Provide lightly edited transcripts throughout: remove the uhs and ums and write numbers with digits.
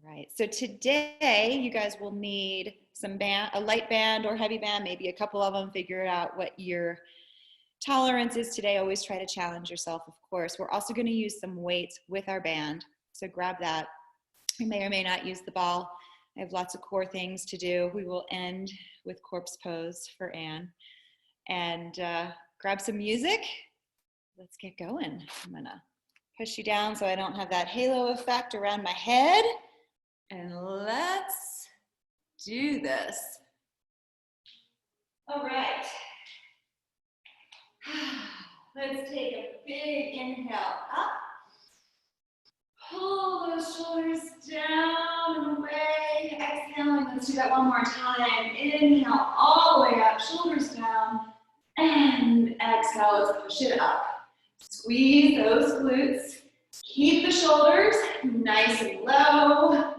right, so today you guys will need some band, a light band or heavy band, maybe a couple of them. Figure out what your tolerance is today. Always try to challenge yourself, of course. We're also going to use some weights with our band, so grab that. We may or may not use the ball. I have lots of core things to do. We will end with corpse pose for Anne. And grab some music. Let's get going. I'm gonna push you down so I don't have that halo effect around my head. And let's do this. All right. Let's take a big inhale up. Pull those shoulders down and away. Exhaling, let's do that one more time. Inhale all the way up, shoulders down. And exhale, let's push it up. Squeeze those glutes. Keep the shoulders nice and low.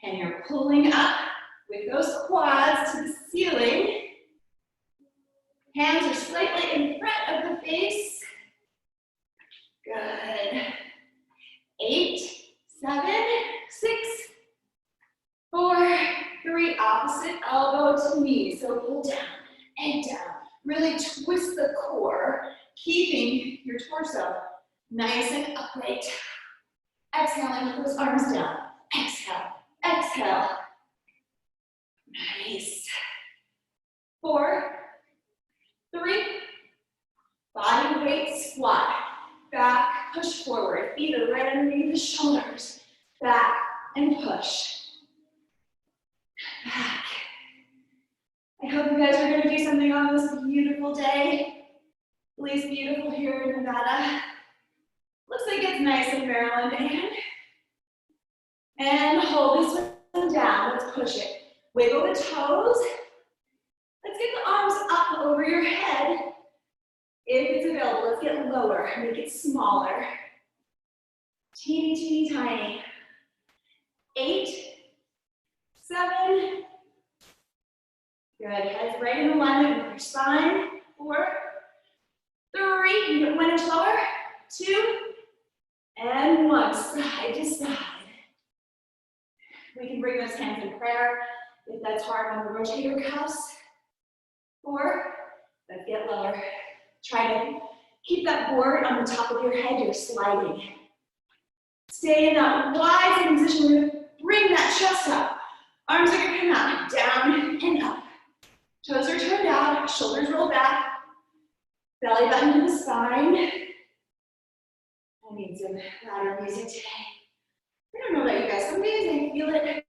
And you're pulling up with those quads to the ceiling. Hands are slightly in front of the face. Good. 8, 7, 6, 4, 3, opposite elbow to knee. So pull down and down. Really twist the core, keeping your torso nice and upright. Exhaling with those arms down. Exhale, exhale. Nice. 4, 3, body weight squat. Back, push forward. Feet are right underneath the shoulders. Back and push. Back. I hope you guys are going to do something on this beautiful day. At least beautiful here in Nevada. Looks like it's nice in Maryland. And hold this one down. Let's push it. Wiggle the toes. Let's get the arms up over your head. If it's available, let's get lower. Make it smaller. Teeny, teeny, tiny. 8, 7. Good. Head's right in alignment with your spine. 4, 3. You get 1 inch lower. 2, and 1. Side to side. We can bring those hands in prayer if that's hard on the rotator cuffs. 4. Let's get lower. Try to keep that board on the top of your head. You're sliding. Stay in that wide sitting position. We're going to bring that chest up. Arms are going to come out, down and up. Toes are turned out, shoulders roll back. Belly button to the spine. I need some louder music today. I don't know about you guys. Some days I feel it.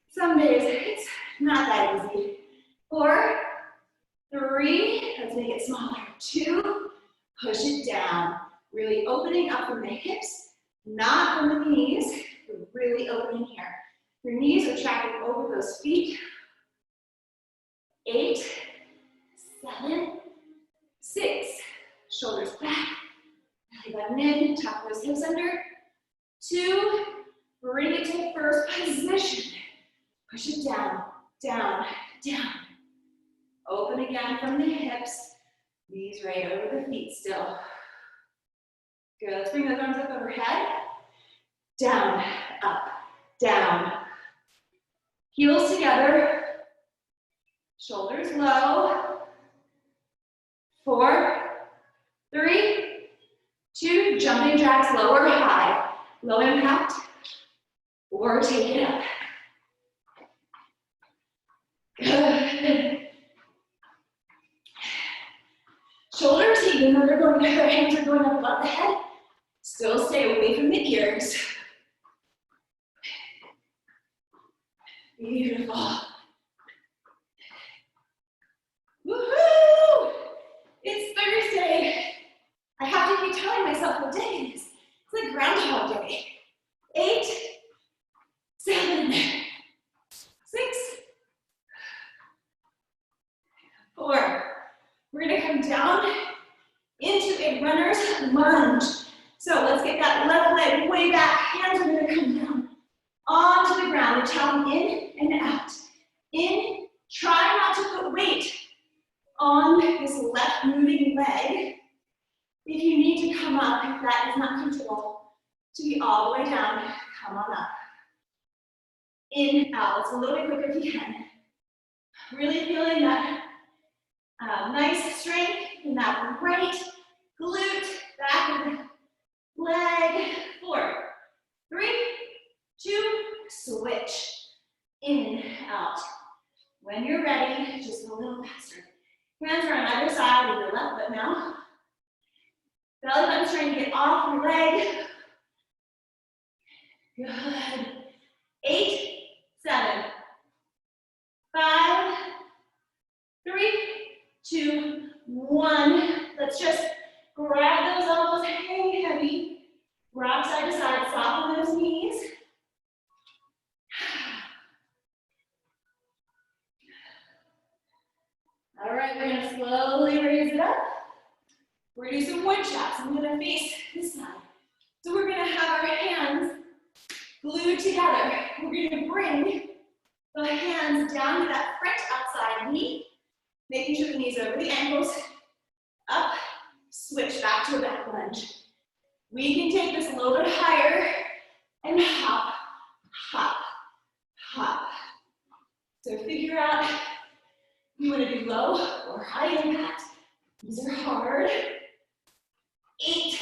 Some days it's not that easy. 4, 3, let's make it smaller. 2, push it down. Really opening up from the hips, not from the knees. We're really opening here. Your knees are tracking over those feet. 8, 7, 6. Shoulders back. Belly button in. Tuck those hips under. 2, bring it to first position. Push it down, down, down. Open again from the hips. Knees right over the feet still. Good. Let's bring those arms up overhead. Down, up, down. Heels together. Shoulders low. 4, 3, 2. Jumping jacks, low or high. Low impact. Or take it up. Good. Shoulders, even though their hands are going up above the head, still stay away from the ears. Beautiful. Woohoo! It's Thursday. I have to keep telling myself what day it is. It's like Groundhog Day. 8, 7, 6, 4. We're going to come down into a runner's lunge. So let's get that left leg way back. Hands are going to come down onto the ground. We're tapping in and out. In. Try not to put weight on this left moving leg. If you need to come up, if that is not comfortable, to be all the way down, come on up. in, out. It's a little bit quicker if you can. Really feeling that nice strength in that right glute, back of the leg. 4, 3, 2, switch. In, out. When you're ready, just a little faster. Hands are on either side of your left foot now. Belly button's trying to get off your leg. Good. 8, 7, 5, 3, 2, 1. Let's just grab those elbows, hang heavy. Rock side to side, soften those knees. All right, we're gonna slowly raise it up. We're gonna do some wood chops. I'm gonna face this side. So we're gonna have our hands glued together. We're gonna bring the hands down to that front outside knee, making sure the knees are over the ankles. Up, switch back to a back lunge. We can take this a little bit higher and hop, hop, hop. So figure out if you want to do low or high impact. These are hard. 8,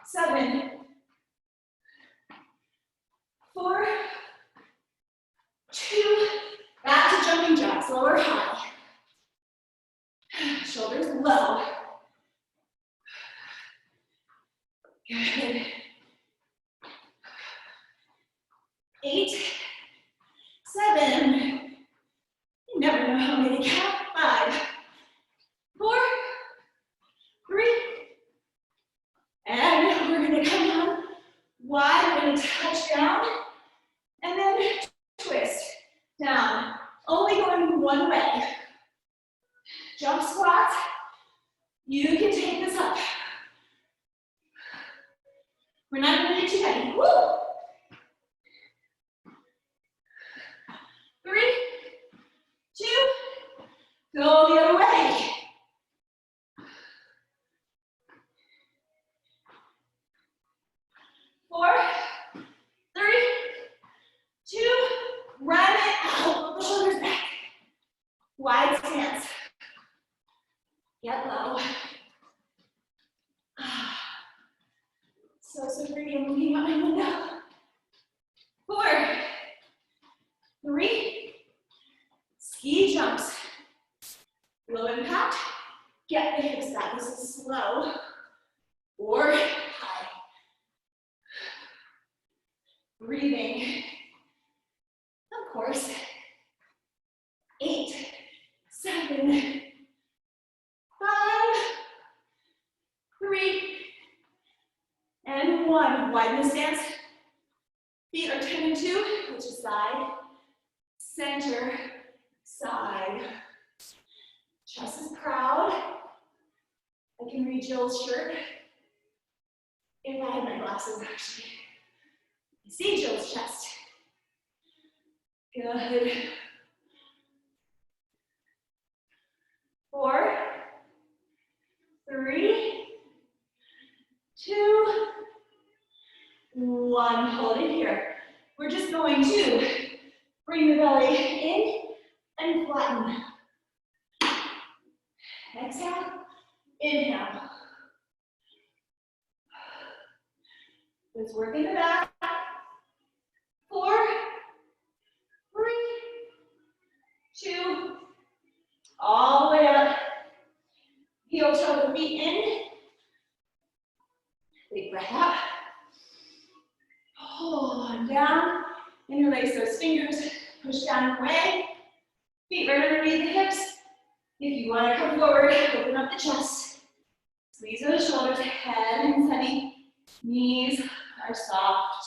7, 4, 2, back to jumping jacks, low or high. Shoulders low. Good. 8, 7, you never know how many count. 5, 4, 3, and we're gonna come down wide. We're gonna touch down and then twist down. Only going one way. Jump squats. You can take this up. We're not gonna get too heavy. Woo! 3, 2, go the other way. 4, 3, 2, run it out. Pull the shoulders back. Wide stance. Get low. So pretty. I'm looking out my window. 4, 3, ski jumps. Low impact. Get the hips back. This is slow or high. Breathing. Of course. 8, 7, 5, 3, and 1. Widen the stance. Feet are 10 and 2, which is side, center, side. Chest is proud. I can read Jill's shirt. If I had my glasses, actually. I see Jill's chest. Good. 4, 3, 2, 1. Hold it here. We're just going to bring the belly in and flatten. Exhale, inhale. Let's work in the back. 4, 3, 2, all the way up. Heel toe the feet in. Big breath out. Hold on down. Interlace those fingers. Push down and away. Feet right underneath the hips. If you want to come forward, open up the chest. Squeeze those shoulders. Head and heavy. Knees are soft.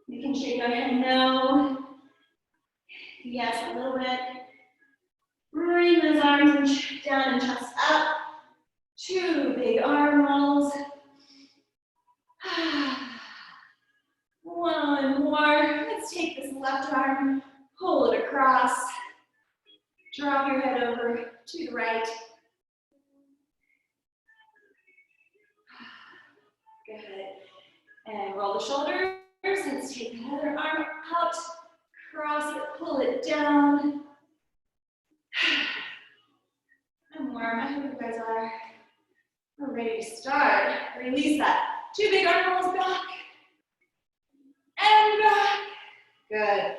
You can shake our head no. Yes, a little bit. Bring those arms down and chest up. 2 big arm rolls. 1 more. Let's take this left arm, pull it across. Drop your head over to the right. Good. And roll the shoulders. Let's take the other arm out, cross it, pull it down. I'm warm. I hope you guys are. We're ready to start. Release that. Two big arm rolls back. And back. Good.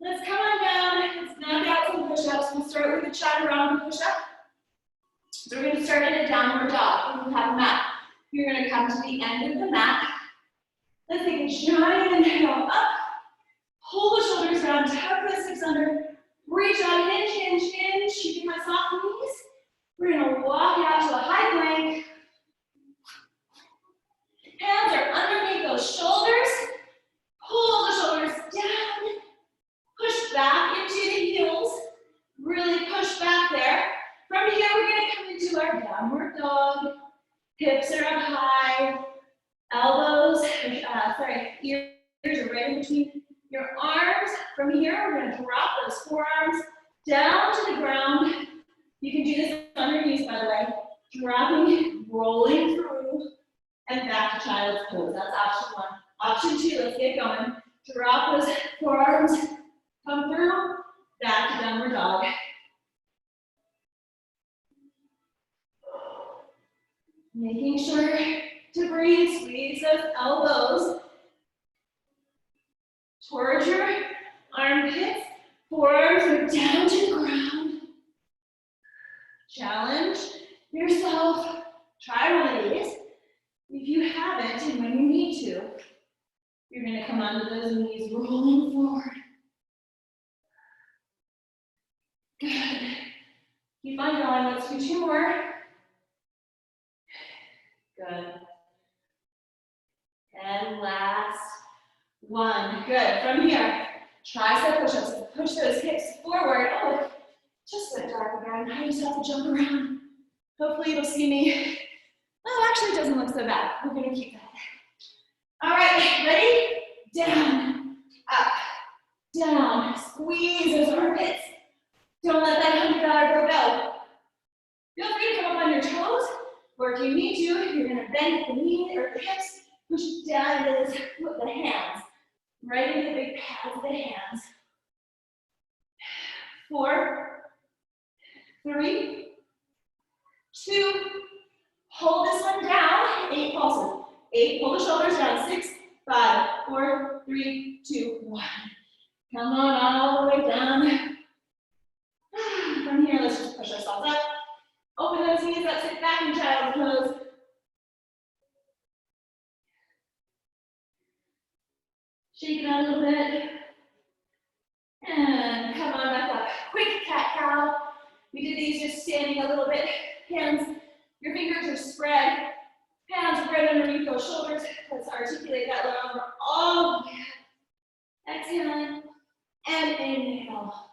Let's come on down. Let's knock out some push-ups. We'll start with a chaturanga push-up. So we're going to start in a downward dog. We have a mat. You're going to come to the end of the mat. Let's take a giant inhale up. Pull the shoulders down, tuck the hips under. Reach out, hinge, hinge, hinge. Keeping my soft knees. We're going to walk out to a high plank. Hands are underneath those shoulders. Pull the shoulders down. Push back into the heels. Really push back there. From here, we're going to come into our downward dog. Hips are up high. Elbows, ears are right in between your arms. From here, we're going to drop those forearms down to the ground. You can do this on your knees, by the way. Dropping, rolling through, and back to child's pose. That's option one. Option two, let's get going. Drop those forearms, come through, back to downward dog. Making sure to breathe, squeeze those elbows towards your armpits. Forearms are down to the ground. Challenge yourself. Try one of these. If you haven't, and when you need to, you're going to come onto those knees, rolling forward. Good. Keep on going. Let's do two more. Good. And last one. Good. From here, tricep push-ups. Push those hips forward. Oh, it just went dark again. I just have to jump around. Hopefully you'll see me. Oh, actually it doesn't look so bad. We're going to keep that. All right, ready? Down, up, down. Squeeze those armpits. Don't let that $100 bill go. Feel free to come up on your toes, or if you need to, you're going to bend the knee or the hips, push down into the hands, right into the big pads of the hands. 4, 3, 2, hold this one down, 8 pulses. 8, pull the shoulders down, 6, 5, 4, 3, 2, 1. Come on all the way down. From here, let's just push ourselves up. Open those knees up, sit back in child's pose. Shake it out a little bit. And come on back up. Quick cat-cow. We did these just standing a little bit. Hands, your fingers are spread. Hands right underneath those shoulders. Let's articulate that lower arm all the way up. Exhale and inhale.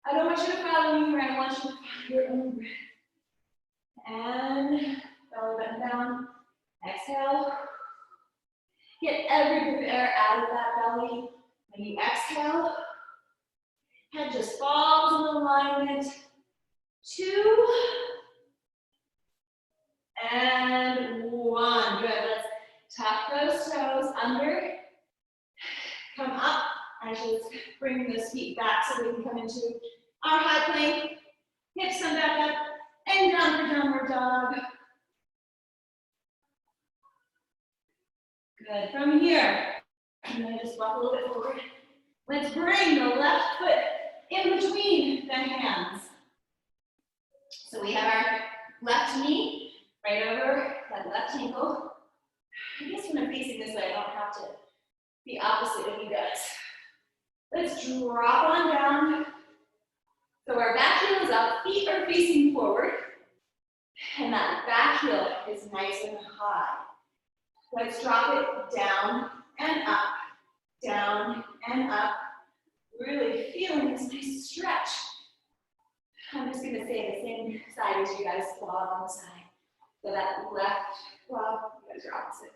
I don't want you to follow me here. I want you to follow your own breath. And belly button down. Exhale. Get every bit of air out of that belly. When you exhale, head just falls in alignment. 2 and 1. Good. Let's tuck those toes under. Come up. Actually, let's bring those feet back so we can come into our high plank. Hips come back up and down for downward dog. Good. From here, I'm going to just walk a little bit forward. Let's bring the left foot in between the hands. So we have our left knee right over that left ankle. I guess when I'm facing this way, I don't have to be opposite of you guys. Let's drop on down. So our back heel is up, feet are facing forward, and that back heel is nice and high. Let's drop it down and up, down and up. Really feeling this nice stretch. I'm just going to say the same side as you guys squat on the side. So that left, well, you guys are opposite.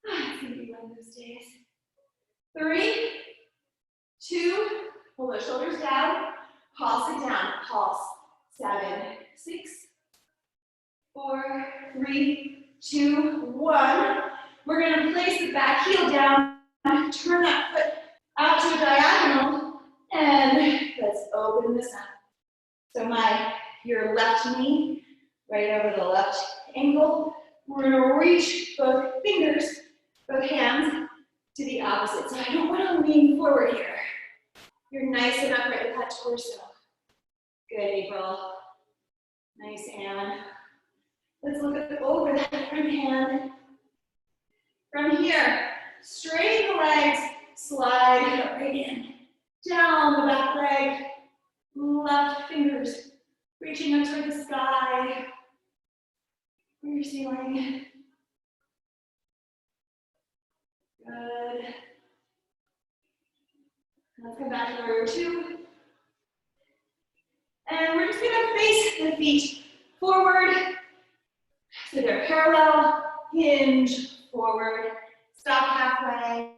It's going to be one of those days. 3, 2, pull those shoulders down, pulse it down, pulse. 7, 6, 4, 3, 2, 1. We're going to place the back heel down turn that foot out to a diagonal, and let's open this up. So your left knee, right over the left ankle. We're gonna reach both fingers, both hands to the opposite. So I don't wanna lean forward here. You're nice and upright with that torso. Good, April. Nice, Anne. Let's look over that front hand. From here, straighten the legs, slide right in. Down the back leg, left fingers reaching up toward the sky, or your ceiling. Good. Let's come back to warrior two. And we're just gonna face the feet forward. So they're parallel, hinge, forward, stop halfway.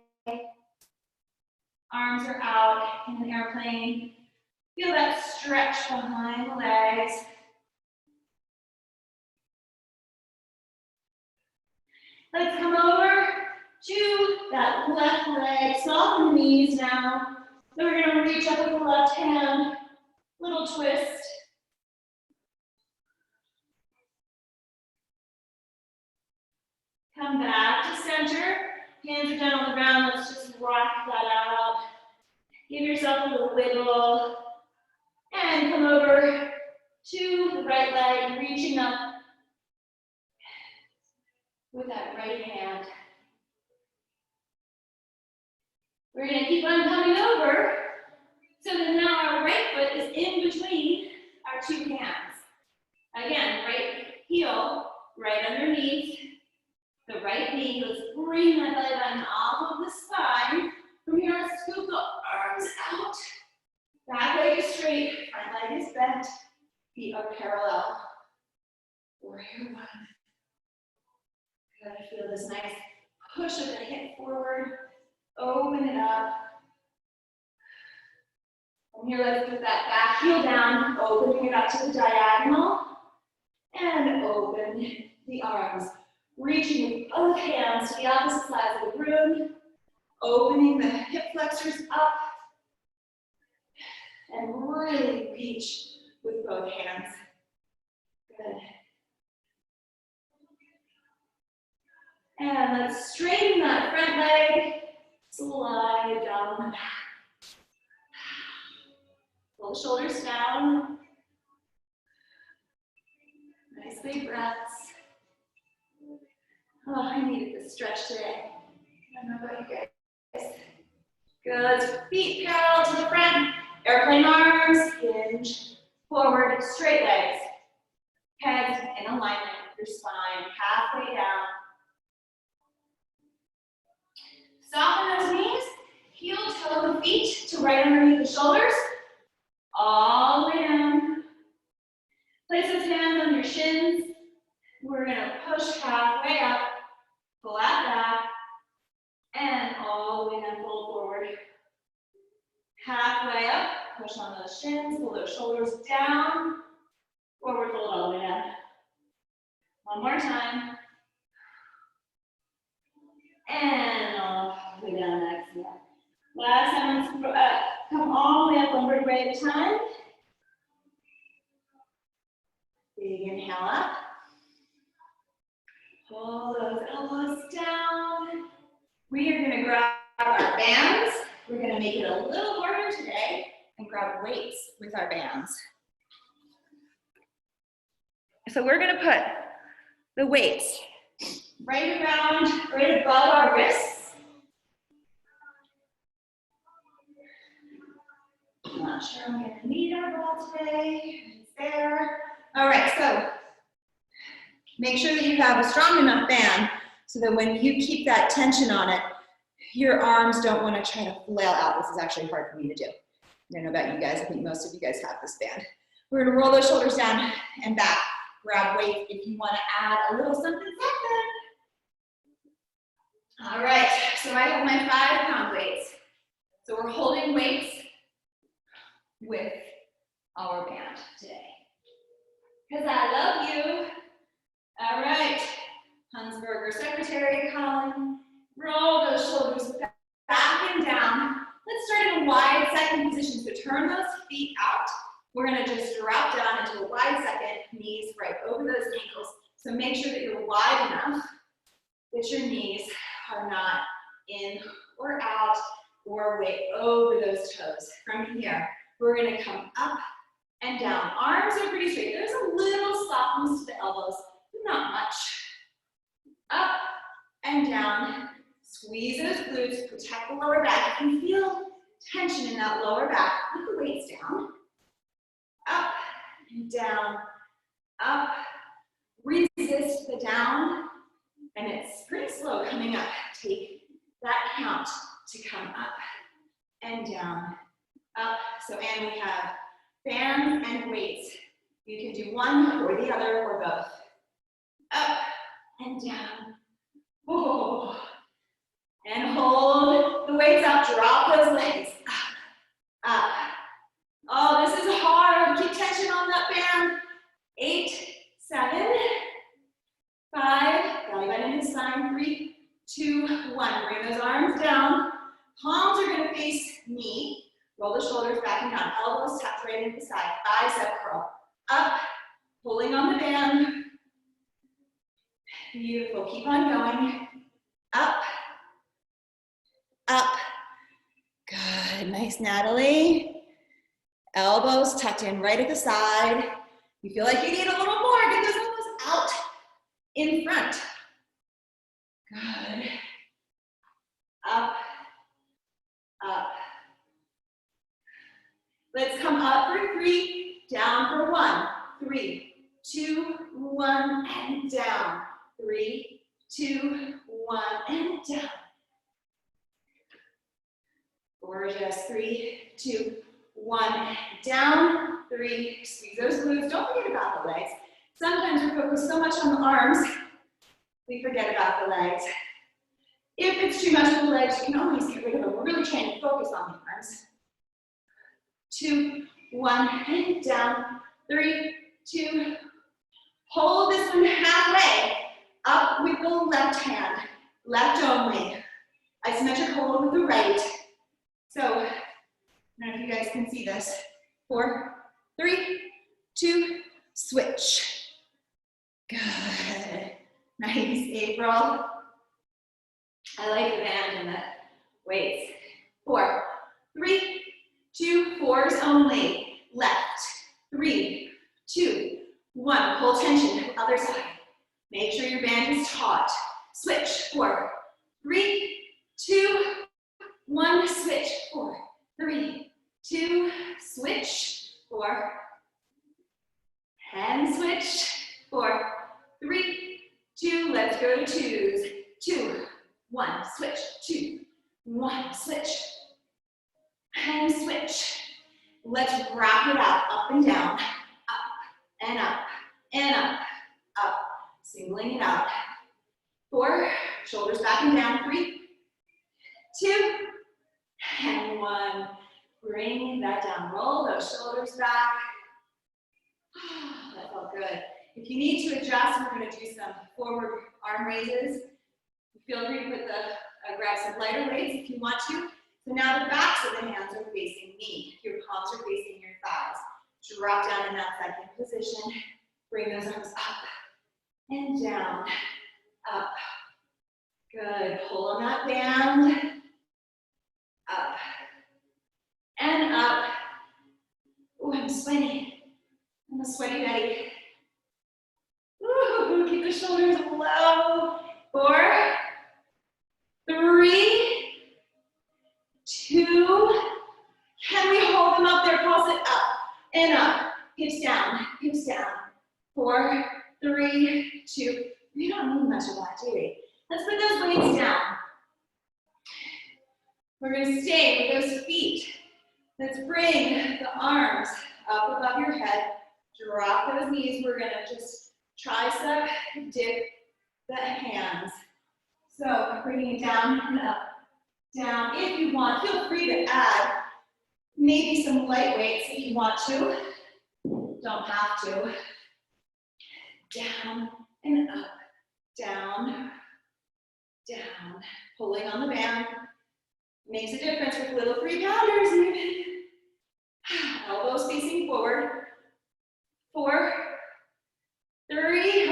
Arms are out in an airplane. Feel that stretch behind the legs. Let's come over to that left leg. Soften the knees now. So we're gonna reach up with the left hand. Little twist. Come back to center. Hands are down on the ground. Let's just rock that out. Give yourself a little wiggle. And come over to the right leg, reaching up with that right hand. We're going to keep on coming over. So that now our right foot is in between our two hands. Again, right heel, right underneath the right knee. Let's bring that belly button off of the spine. From here, let's scoop the arms out. Back leg is straight, front leg is bent. Feet are parallel. Warrior one. Good, feel this nice push of the hip forward. Open it up. From here, let's put that back heel down, opening it up to the diagonal. And open the arms. Reaching with both hands to the opposite sides of the room. Opening the hip flexors up. And really reach with both hands. Good. And let's straighten that front leg. Slide down the back. Pull the shoulders down. Nice big breaths. Oh, I needed this stretch today. I don't know about you guys. Good. Feet parallel to the front. Airplane arms. Hinge. Forward. Straight legs. Head in alignment with your spine. Halfway down. Soften those knees. Heel toe the feet to right underneath the shoulders. All the way down. Place those hands on your shins. We're going to push halfway up, flat back, and all the way down, fold forward. Halfway up, push on those shins, pull those shoulders down, forward fold all the way down. One more time. And all the way down, exhale. Last time, let's come all the way up, one vertebrae at a time. Big inhale up. Pull those elbows down. We are going to grab our bands. We're going to make it a little harder today and grab weights with our bands. So we're going to put the weights right above our wrists. I'm not sure I'm going to need our ball today. It's there. All right, so make sure that you have a strong enough band so that when you keep that tension on it, your arms don't want to try to flail out. This is actually hard for me to do. I don't know about you guys. I think most of you guys have this band. We're going to roll those shoulders down and back. Grab weight if you want to add a little something, something. All right, so I have my 5-pound weights. So we're holding weights with our band today. Because I love you. All right, Hunsberger Secretary Colin, roll those shoulders in wide second position. So turn those feet out. We're gonna just drop down into a wide second, knees right over those ankles. So make sure that you're wide enough that your knees are not in or out or way over those toes. From here, we're gonna come up and down. Arms are pretty straight. There's a little softness to the elbows, but not much. Up and down. Squeeze those glutes, protect the lower back. You can feel tension in that lower back. Put the weights down. Up and down. Up. Resist the down. And it's pretty slow coming up. Take that count to come up and down. Up. So, and we have fans and weights. You can do one or the other or both. Up and down. Oh. And hold the weights out, drop those legs. Up. Oh, this is hard. Keep tension on that band. 8, 7, 5, belly button into spine. 3, 2, 1. Bring those arms down. Palms are going to face me. Roll the shoulders back and down. Elbows tucked right into the side. Bicep curl. Up. Pulling on the band. Beautiful. Keep on going. Up. Up. Good. Nice, Natalie. Elbows tucked in right at the side. You feel like you need a little more. Get those elbows out in front. Good. Up. Up. Let's come up for 3, down for 1. 3, 2, 1, and down. 3, 2, 1, and down. Gorgeous. 3, 2, 1, down. 3, squeeze those glutes. Don't forget about the legs. Sometimes we focus so much on the arms, we forget about the legs. If it's too much for the legs, you can always get rid of them. We're really trying to focus on the arms. 2, 1, and down. 3, 2. Hold this one halfway. Up with the left hand. Left only. Isometric hold with the right. So, I don't know if you guys can see this. 4, 3, 2, switch. Good. Nice, April. I like the band and the weights. 4, 3, 2, 4s only. Left. 3, 2, 1. Pull tension. Other side. Make sure your band is taut. Switch. 4, 3, 2, 1. Switch. 4, 3, 2. Switch. 4. And switch. 4, 3, 2. Let's go to 2s. 2, 1. Switch. 2, 1. Switch. And switch. Let's wrap it up and down. Up and up and up. Up. Singling it out. 4. Shoulders back and down. 3, 2, and 1. Bring that down. Roll those shoulders back. That felt good. If you need to adjust, we're going to do some forward arm raises. Feel free to put grab some lighter weights if you want to. So now the backs of the hands are facing me. Your palms are facing your thighs. Drop down in that second position. Bring those arms up and down. Up. Good. Pull on that band. Up. And up. Ooh, I'm sweaty. I'm a sweaty Betty. Ooh, keep the shoulders low. 4, 3, 2. Can we hold them up there? Pulse it up and up. Hips down, hips down. 4, 3, 2. We don't need much of that, do we? Let's put those weights down. We're going to stay with those feet. Let's bring the arms up above your head. Drop those knees. We're going to just tricep dip the hands. So bringing it down and up, down. If you want, feel free to add maybe some light weights if you want to. Don't have to. Down and up, down, down. Pulling on the band. Makes a difference with little 3-pounders even. Elbows facing forward. 4, 3,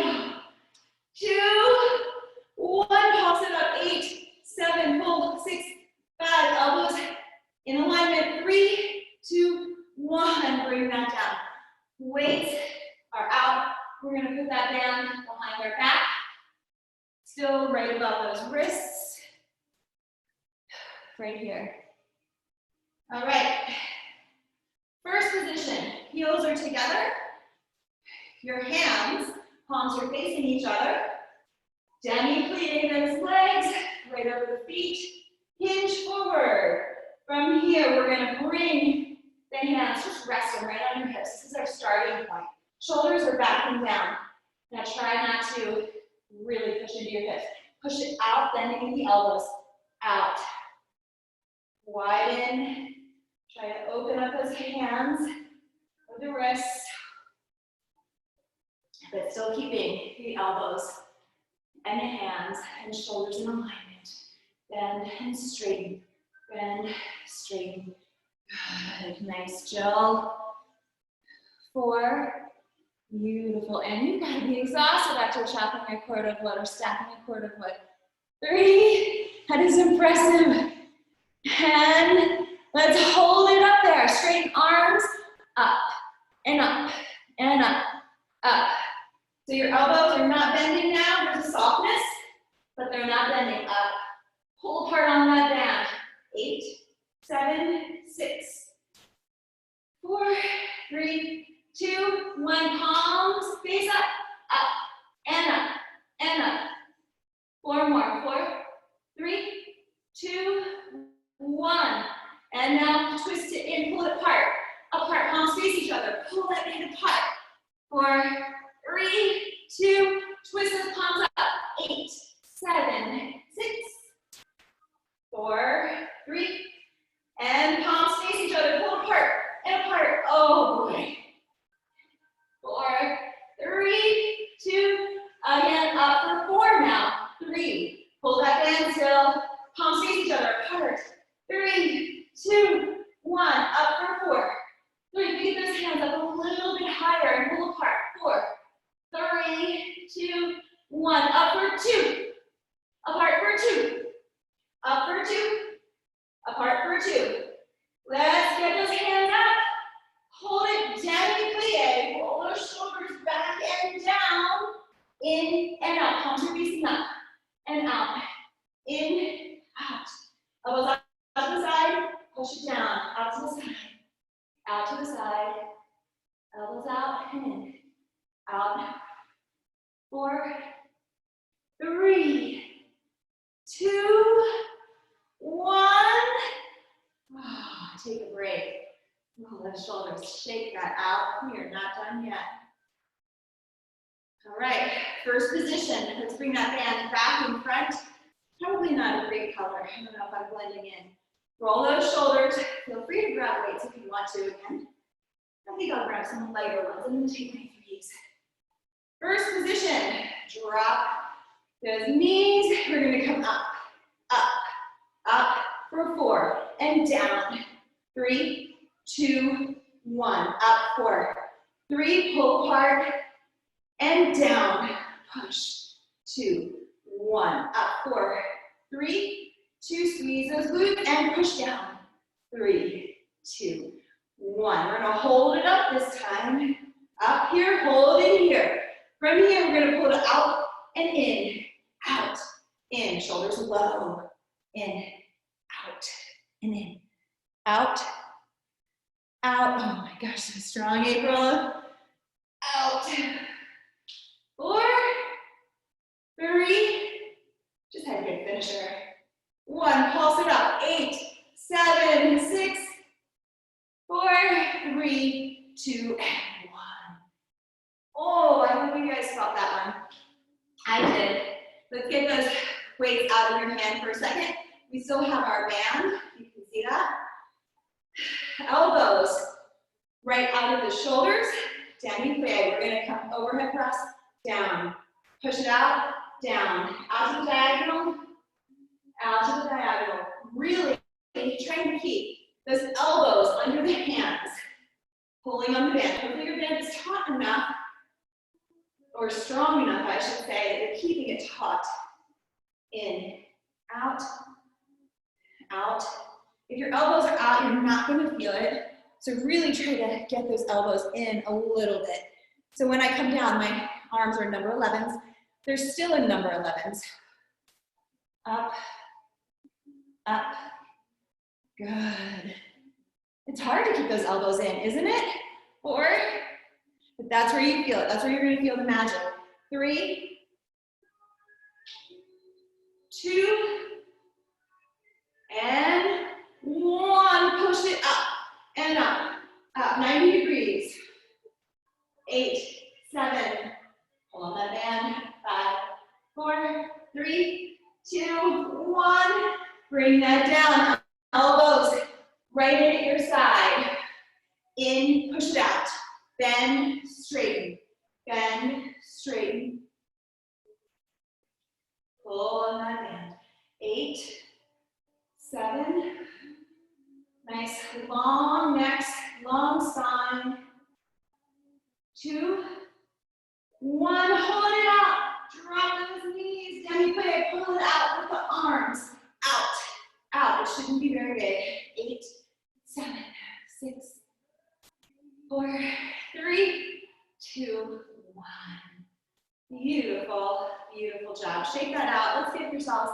2, 1. Pulse it up. 8, 7, hold. 6, 5. Elbows in alignment. 3, 2, 1. Bring that down. Weights are out. We're going to put that band behind our back. Still right above those wrists. Right here. All right. First position. Heels are together. Your hands, palms are facing each other. Demi-plie those legs, right over the feet. Hinge forward. From here, we're going to bring the hands, just rest them right on your hips. This is our starting point. Shoulders are backing down. Now try not to really push into your hips. Push it out, bending the elbows. Out. Widen. Try to open up those hands or the wrists. But still keeping the elbows and the hands and shoulders in alignment. Bend and straighten. Bend, straighten. Good. Nice, Jill. 4. Beautiful. And you've got to be exhausted after chopping a cord of wood or stacking a cord of wood. 3. That is impressive. And let's hold it up there. Straighten arms. Up and up and up. Up. So your elbows are not bending now. There's a softness, but they're not bending. Up. Pull apart on that band. 8, 7, 6, 4, 3, 2, 1. Palms face up, and up, and up. 4 more. 4, 3, 2, 1. And now twist it in, pull it apart. Apart, palms face each other. Pull that band apart. 4, 3, 2, twist those palms up. 8, 7, 6, 4, 3, and palms face each other. Pull apart and apart. Oh boy. 4, 3, 2, again, up for 4 now. 3, pull that band still. Palms face each other. Apart. 3, 2, 1, up for 4. 3, pick those hands up a little bit higher and pull apart. 4, 3, 2, 1, up for 2. Apart for 2. Up for 2. Apart for 2. Let's get those hands up. Hold it, demi-plie. Roll those shoulders back and down. In and out. Palms are facing up and out. In, out. Elbows out to the side. Push it down. Out to the side. Out to the side. Elbows out and in. Out. 4, 3, 2, 1. Oh, take a break. Roll those shoulders. Shake that out. We are not done yet. All right, first position. Let's bring that band back in front. Probably not a great color. I don't know if I'm blending in. Roll those shoulders. Feel free to grab weights if you want to again. I think I'll grab some lighter ones. I'm going to take my 3s. First position. Drop those knees. We're going to come up, up, up for 4, and down. 3, 2, 1. Up 4. 3, pull apart, and down. Push. 2, 1. Up 4. 3, 2. Squeeze those glutes and push down. 3, 2, 1. We're going to hold it up this time. Up here, hold it here. From here, we're going to pull it out and in. Out, in. Shoulders low. In, out, and in. Out, out. Oh my gosh, so strong, April. Out. 4, 3. Just had a good finisher. 1, pulse it up. 8, 7, 6, 4, 3, 2, and 1. Oh, I hope you guys felt that one. I did. Let's get those weights out of your hand for a second. We still have our band. You can see that. Elbows right out of the shoulders. Demi-plie. We're going to come overhead press, down. Push it out, down. Out to the diagonal, out to the diagonal. Really or strong enough, I should say, that you're keeping it taut. In, out, out. If your elbows are out, you're not going to feel it. So really try to get those elbows in a little bit. So when I come down, my arms are number 11s. They're still in number 11s. Up, up, good. It's hard to keep those elbows in, isn't it? Or, but that's where you feel it. That's where you're going to feel the magic. 3, 2, and 1. Push it up and up. Up 90 degrees. 8, 7. Hold on that band. 5, 4, 3, 2, 1. Bring that down. Elbows right in at your side. In, push it out. Bend, straighten. Bend, straighten. Pull on that band. 8, 7. Nice long necks, long spine. 2, 1. Hold it out. Drop those knees. Demi-plie. Pull it out with the arms. Out. Out. It shouldn't be very big. 8, 7, 6, 4, 3, 2, 1. Beautiful, beautiful job. Shake that out. Let's give yourselves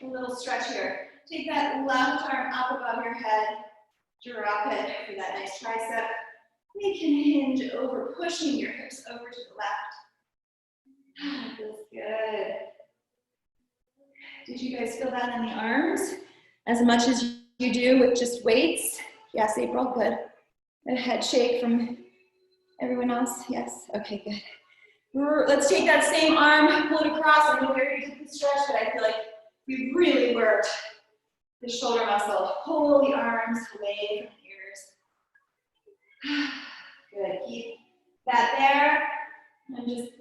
a little stretch here. Take that left arm up above your head. Drop it for that nice tricep. We can hinge over, pushing your hips over to the left. Feels good. Did you guys feel that in the arms? As much as you do with just weights? Yes, April, good. A head shake from everyone else? Yes, okay, good. Let's take that same arm, pull it across. I know we already did the stretch, but I feel like we really worked the shoulder muscle. Pull the arms away from the ears. Good, keep that there. And just,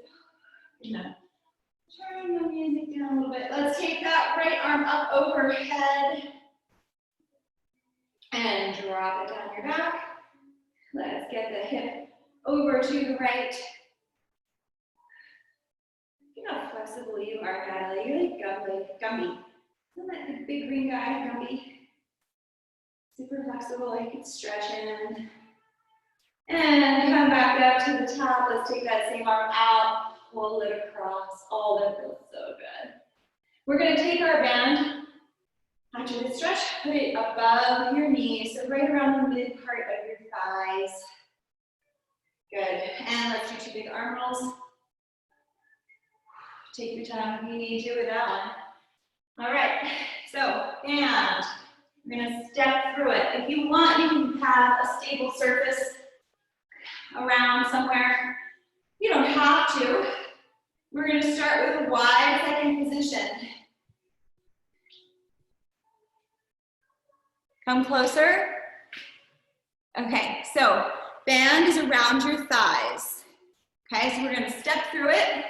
turn the music down a little bit. Let's take that right arm up overhead. And drop it down your back. Let's get the hip over to the right. You know how flexible you are, Natalie. You're like Gumby. Isn't that the big green guy, Gumby? Super flexible, you can stretch in. And come back up to the top. Let's take that same arm out, pull it across. Oh, that feels so good. We're gonna take our band, after this stretch, put it above your knees, so right around the mid part of your thighs. Good, and let's do 2 big arm rolls. Take your time if you need to with that one. All right, so, and we're gonna step through it. If you want, you can have a stable surface around somewhere. You don't have to. We're gonna start with a wide second position. Come closer. Okay, so band is around your thighs. Okay, so we're gonna step through it.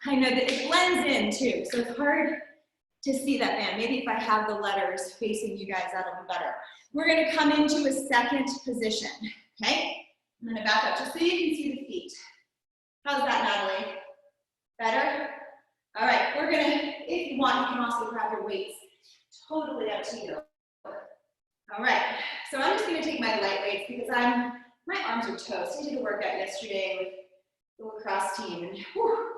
I know that it blends in too, so it's hard to see that band. Maybe if I have the letters facing you guys, that'll be better. We're gonna come into a second position, okay? I'm gonna back up just so you can see the feet. How's that, Natalie? Better? All right, we're gonna, if you want, you can also grab your weights. Totally up to you. All right, so I'm just gonna take my light weights because my arms are toast. I did a workout yesterday with the lacrosse team and whew,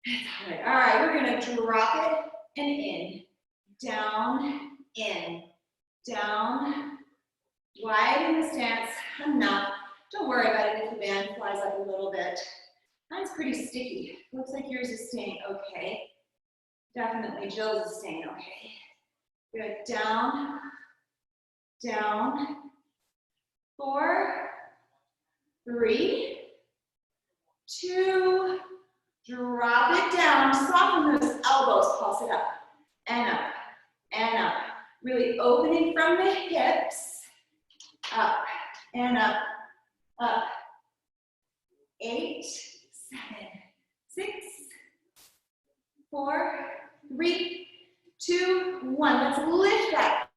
it's hard. All right, we're gonna drop it and in, down, wide in the stance, enough. Don't worry about it if the band flies up a little bit. Mine's pretty sticky. Looks like yours is staying okay. Definitely Jill's is staying okay. Good, down, 4, 3, 2, drop it down, soften those elbows, pulse it up, and up, and up. Really opening from the hips, up, and up, up. 8, 7, 6, 4, 3, 2, 1. Let's lift that.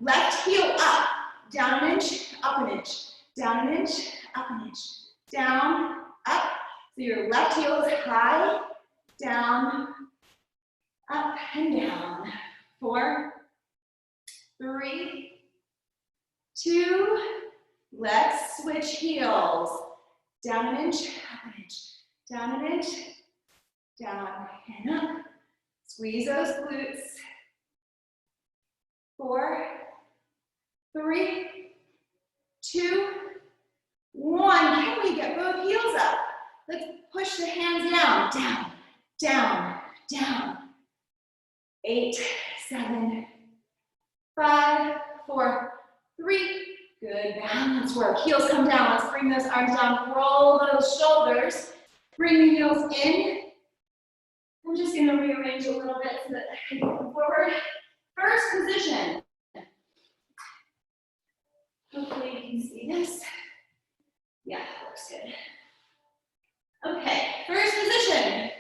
Left heel up, down an inch, up an inch, down an inch, up an inch, down, up. So your left heel is high, down, up and down. 4, 3, 2, let's switch heels. Down an inch, up an inch, down an inch, down and up. Squeeze those glutes. 4, 3, 2, 1. Can we get both heels up? Let's push the hands down, down, down, down. 8, 7, 5, 4, 3. Good balance work. Heels come down. Let's bring those arms down. Roll those shoulders. Bring the heels in. I'm just going to rearrange a little bit so that I can come forward. First position. Hopefully you can see this. Yeah, looks good. Okay, first position.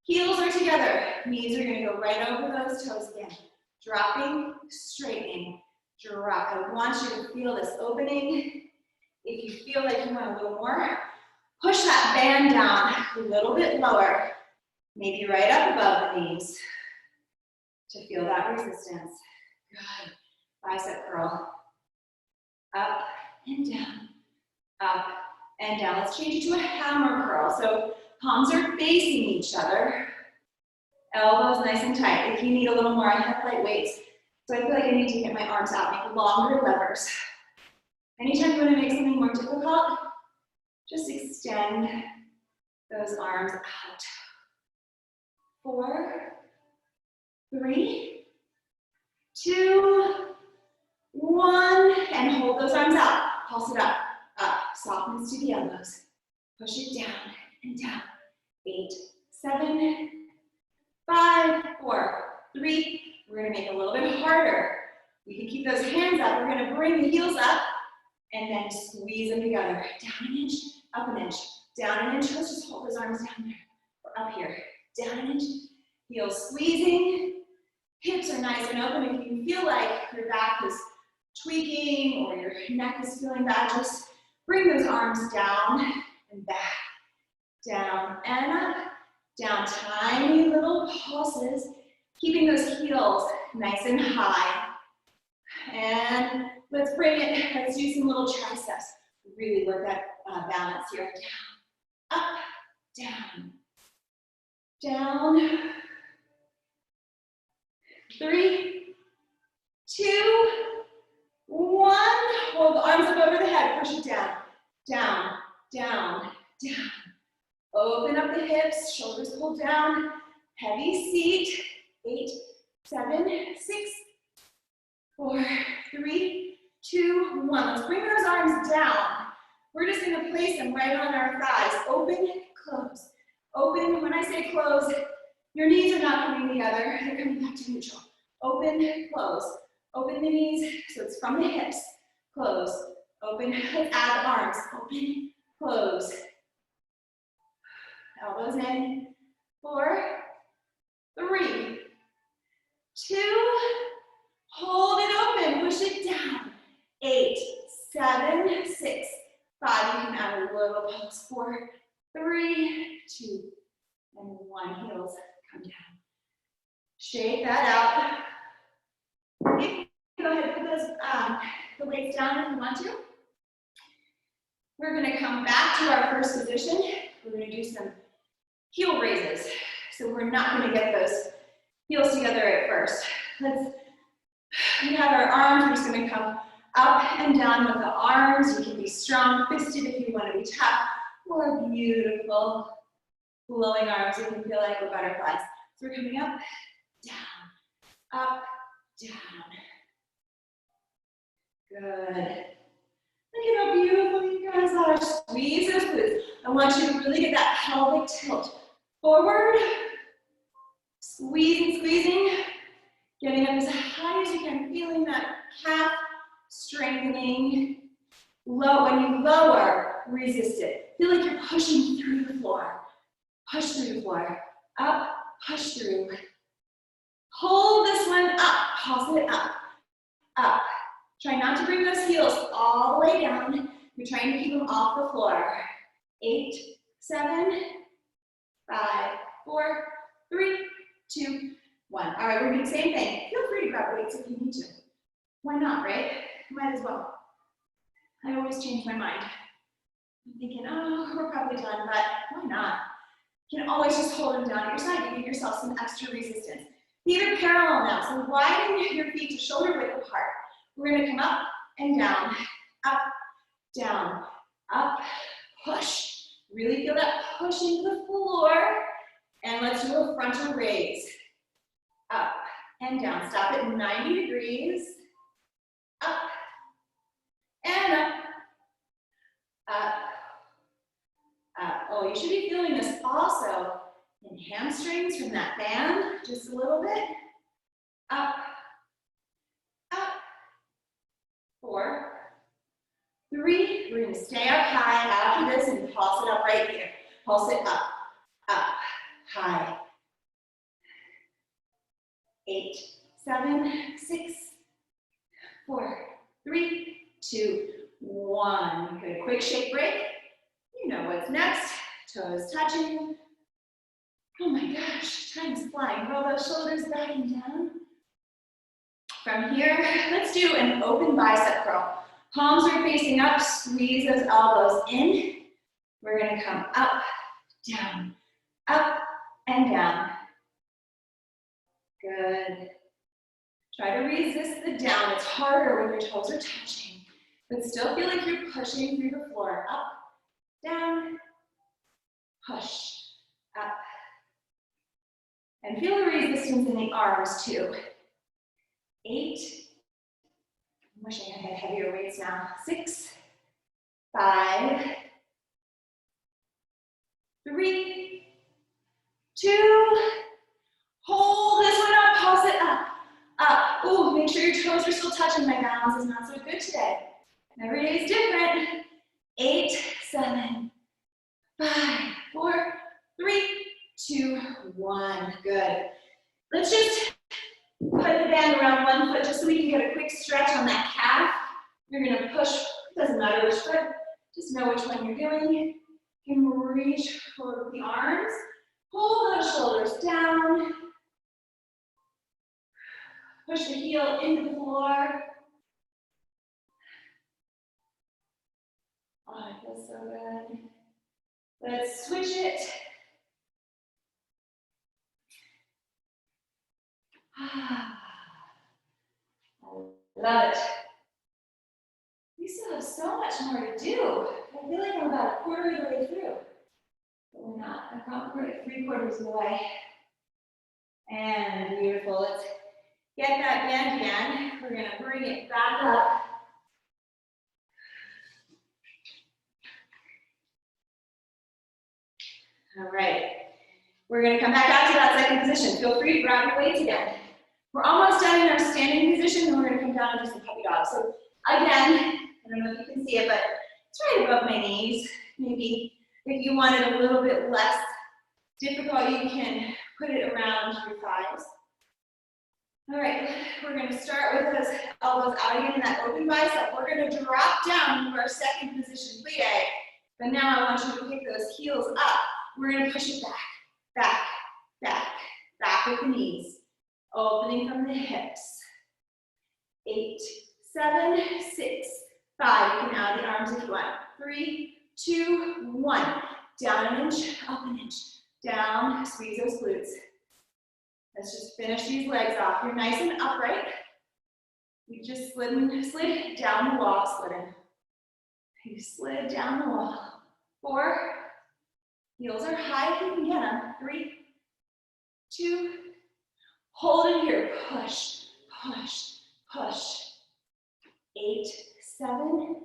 Heels are together. Knees are going to go right over those toes again. Dropping, straightening, drop. I want you to feel this opening. If you feel like you want a little more, push that band down a little bit lower. Maybe right up above the knees to feel that resistance. Good. Bicep curl. Up and down. Up and down. Let's change it to a hammer curl. So palms are facing each other. Elbows nice and tight. If you need a little more, I have light weights. So I feel like I need to get my arms out, make longer levers. Anytime you want to make something more difficult, just extend those arms out. 4, 3, 2, 1, and hold those arms out. Pulse it up, up. Softness to the elbows. Push it down and down. 8, 7, 5, 4, 3. We're going to make it a little bit harder. You can keep those hands up. We're going to bring the heels up and then squeeze them together. Down an inch, up an inch, down an inch. Let's just hold those arms down there or up here. Down an inch, heels squeezing. Hips are nice and open. If you feel like your back is tweaking or your neck is feeling bad, just bring those arms down and back. Down and up. Down, tiny little pulses, keeping those heels nice and high. And let's bring it, let's do some little triceps. Really work that balance here. Down, up, down, down. 3, 2, 1. Hold the arms up over the head, push it down, down, down, down. Open up the hips, shoulders pull down, heavy seat. 8, 7, 6, 4, 3, 2, 1. Let's bring those arms down. We're just going to place them right on our thighs. Open, close. Open, when I say close, your knees are not coming together. They're coming back to neutral. Open, close. Open the knees, so it's from the hips. Close. Open, let's add the arms. Open, close. Elbows in. 4, 3, 2, hold it open, push it down. 8, 7, 6, 5. You can add a little pulse. 4, 3, 2, and 1. Heels come down. Shake that out. You can go ahead and put those the weights down if you want to. We're going to come back to our first position. We're going to do some heel raises. So we're not going to get those heels together at first. We have our arms. We're just going to come up and down with the arms. You can be strong fisted if you want to be tough, or beautiful flowing arms if you feel like we're butterflies. So we're coming up, down, up, down. Good. Look at how beautiful you guys are. Squeeze those glutes. I want you to really get that pelvic tilt forward. Squeezing, squeezing. Getting up as high as you can. Feeling that calf strengthening. Low. When you lower, resist it. Feel like you're pushing through the floor. Push through the floor. Up, push through. Hold this one up. Pulse it up. Up. Try not to bring those heels all the way down. You're trying to keep them off the floor. 8, 7, 5, 4, 3, 2, 1. All right, we're doing the same thing. Feel free to grab weights if you need to. Why not, right? Might as well. I always change my mind. I'm thinking, oh, we're probably done, but why not? You can always just hold them down at your side to give yourself some extra resistance. Feet are parallel now, so widen your feet to shoulder width apart. We're gonna come up and down, up, push. Really feel that push into the floor. And let's do a frontal raise. Up and down. Stop at 90 degrees. Up and up. Up. Up. Oh, you should be feeling this also in hamstrings from that band, just a little bit. Up. Up. 4, 3. We're going to stay up high after this and pulse it up right here. Pulse it up, high. 8, 7, 6, 4, 3, 2, 1. Good. Quick shake break. You know what's next. Toes touching. Oh my gosh, time's flying. Roll those shoulders back and down. From here, let's do an open bicep curl. Palms are facing up, squeeze those elbows in. We're gonna come up, and down. Good. Try to resist the down. It's harder when your toes are touching, but still feel like you're pushing through the floor. Up, down, push, up. And feel the resistance in the arms too. 8, I'm wishing I had heavier weights now. 6, 5, 3, 2, hold this one up, pulse it up, up. Ooh, make sure your toes are still touching. My balance is not so good today. Every day is different. 8, 7, 5, 4, 3, 2, 1. Good. Let's just put the band around one foot just so we can get a quick stretch on that calf. You're going to push, doesn't matter which foot, just know which one you're doing. You can reach for the arms, pull those shoulders down, push the heel into the floor. Oh, it feels so good. Let's switch it. I love it. We still have so much more to do. I feel like I'm about a quarter of the way through. But we're not. We're at 3/4 of the way. And beautiful. Let's get that bend again. We're going to bring it back up. All right. We're going to come back out to that second position. Feel free to grab your weights again. We're almost done in our standing position, and we're going to come down into the puppy dog. So again, I don't know if you can see it, but it's right above my knees. Maybe if you want it a little bit less difficult, you can put it around your thighs. All right, we're going to start with those elbows out again in that open bicep. We're going to drop down into our second position, plie. But now I want you to pick those heels up. We're going to push it back, back with the knees. Opening from the hips. 8, 7, 6, 5. You can add the arms if you want. 3, 2, 1. Down an inch, up an inch. Down, squeeze those glutes. Let's just finish these legs off. You're nice and upright. You just slid down the wall, slidden. You slid down the wall. 4. Heels are high if you can get them. 3, 2, hold it here. Push, push, push. 8, 7,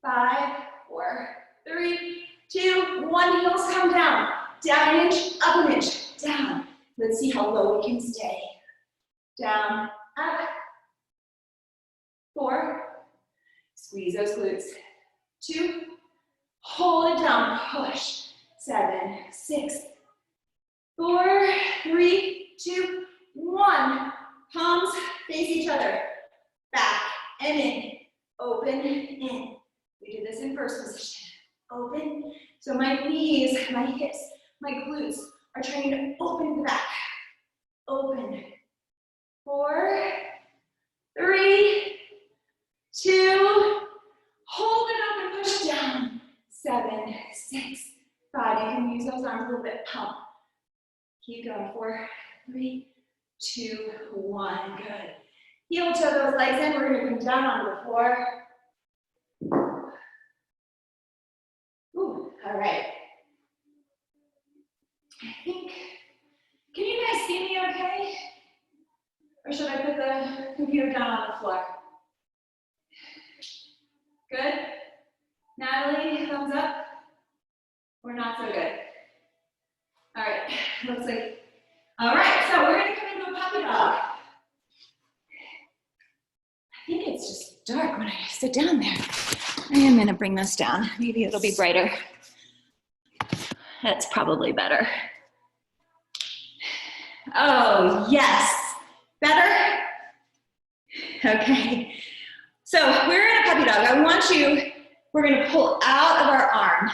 5, 4, 3, 2, 1. Heels come down. Down an inch, up an inch, down. Let's see how low we can stay. Down, up. 4. Squeeze those glutes. 2. Hold it down. Push. 7, 6, 4, 3, 2, 1. Palms face each other. Back and in. Open, in. We do this in first position. Open, So my knees, my hips, my glutes are trying to open the back. Open. 4, 3, 2, hold it up and push down. 7, 6, 5. You can use those arms a little bit. Pump. Keep going. 4, 3, 2, 1. Good. Heel toe those legs in. We're going to come down onto the floor. Ooh, all right. I think, can you guys see me okay? Or should I put the computer down on the floor? Good? Natalie, thumbs up? Or not so good? All right, looks like, all right, so we're gonna come into a puppy dog. I think it's just dark when I sit down there. I am gonna bring this down. Maybe it'll be brighter. That's probably better. Oh, yes. Better? Okay. So we're in a puppy dog. We're gonna pull out of our arm.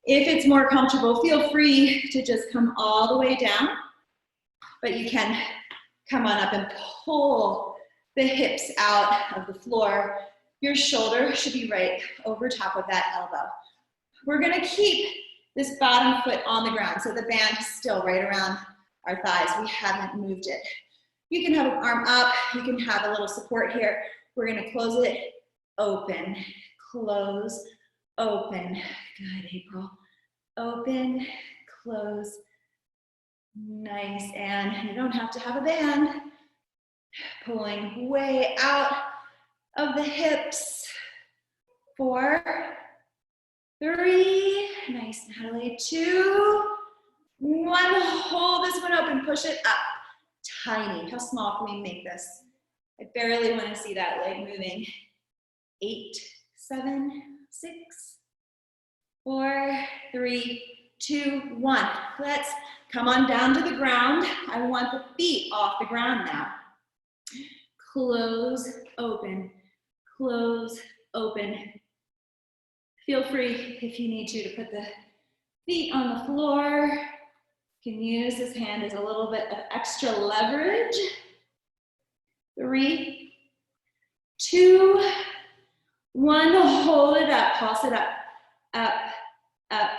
If it's more comfortable, feel free to just come all the way down, but you can come on up and pull the hips out of the floor. Your shoulder should be right over top of that elbow. We're gonna keep this bottom foot on the ground, so the band is still right around our thighs. We haven't moved it. You can have an arm up, you can have a little support here. We're gonna close it, open, close, open. Good, April. Open, close. Nice, and you don't have to have a band. Pulling way out of the hips. 4, 3, nice, Natalie. 2, 1, hold this one open, push it up. Tiny, how small can we make this? I barely want to see that leg moving. 8, 7, 6, 4, 3, 2, 1. Let's come on down to the ground. I want the feet off the ground now. Close, open, close, open. Feel free, if you need to put the feet on the floor. You can use this hand as a little bit of extra leverage. 3, 2, 1, hold it up, toss it up, up, up.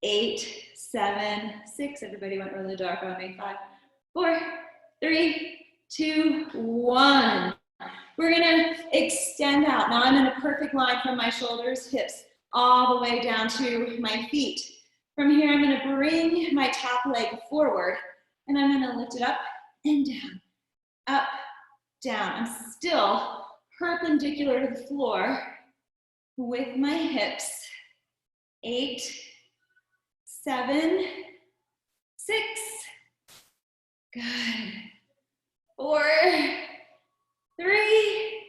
8, 7, 6, everybody went really dark on me. 5, 4, 3, 2, 1. We're gonna extend out. Now I'm in a perfect line from my shoulders, hips, all the way down to my feet. From here, I'm gonna bring my top leg forward, and I'm gonna lift it up and down, up, down. I'm still perpendicular to the floor with my hips. 8, 7, 6, good. 4, 3,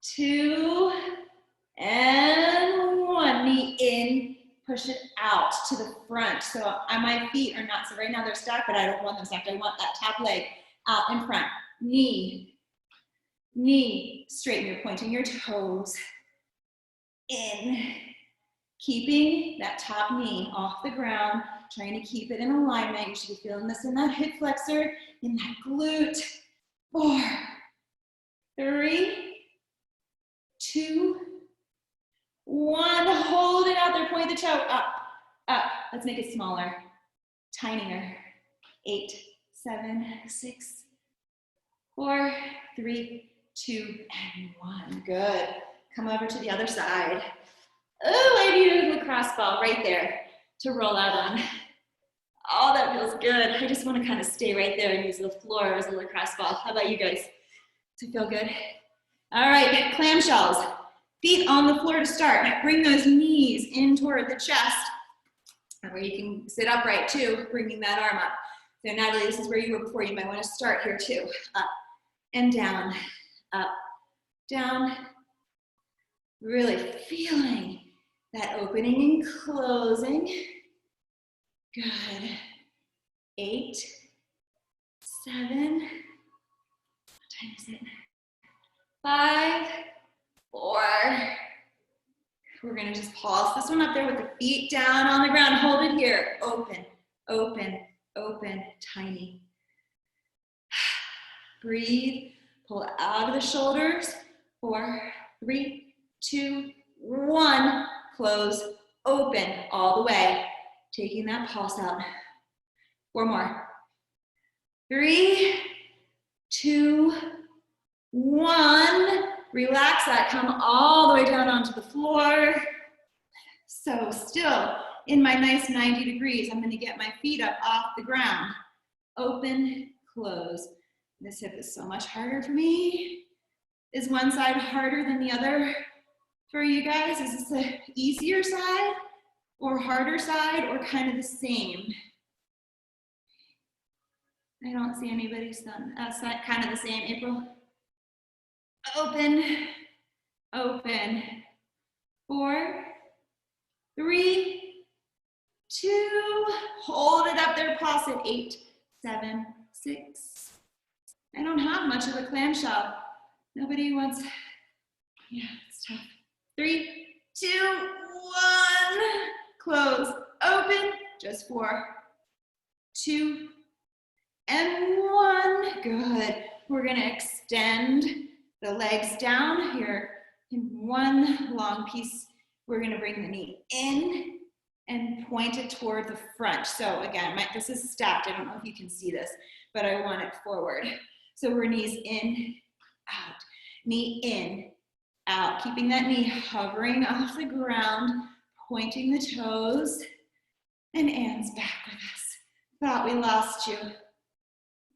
2, and 1. Knee in, push it out to the front. So my feet are not, so right now they're stacked, but I don't want them stacked. I want that top leg out in front. Knee, straighten, you're pointing your toes in. Keeping that top knee off the ground, trying to keep it in alignment. You should be feeling this in that hip flexor, in that glute. 4, 3, 2, 1. Hold it out there, point the toe up, up. Let's make it smaller, tinier. 8, 7, 6, 4, 3, 2, and 1. Good. Come over to the other side. Oh, I need a lacrosse ball right there to roll out on. Oh, that feels good. I just want to kind of stay right there and use the floor as a lacrosse ball. How about you guys? Does it feel good? All right, clamshells. Feet on the floor to start. Bring those knees in toward the chest. Or you can sit upright too, bringing that arm up. So Natalie, this is where you were before. You might want to start here too. Up and down, up, down. Really feeling that opening and closing. Good. 8, 7, what time is it? 5, 4, We're gonna just pulse this one up there with the feet down on the ground. Hold it here. Open, open, open, tiny. Breathe, pull out of the shoulders. 4, 3, 2, 1. Close, open all the way. Taking that pulse out. 4 more. 3, 2, 1. Relax that, come all the way down onto the floor. So still in my nice 90 degrees, I'm gonna get my feet up off the ground. Open, close. This hip is so much harder for me. Is one side harder than the other for you guys? Is this the easier side or harder side or kind of the same? I don't see anybody's done. That's kind of the same, April. Open, open. 4, 3, 2. Hold it up there, pulse it. 8, 7, 6. I don't have much of a clamshell. Nobody wants, yeah, it's tough. 3, 2, 1. Close, open. Just 4, 2, and 1. Good. We're gonna extend the legs down here in one long piece. We're gonna bring the knee in and point it toward the front. So again, this is stacked. I don't know if you can see this, but I want it forward. So we're knees in, out, knee in, out. Keeping that knee hovering off the ground, pointing the toes, and Anne's back with us. Thought we lost you.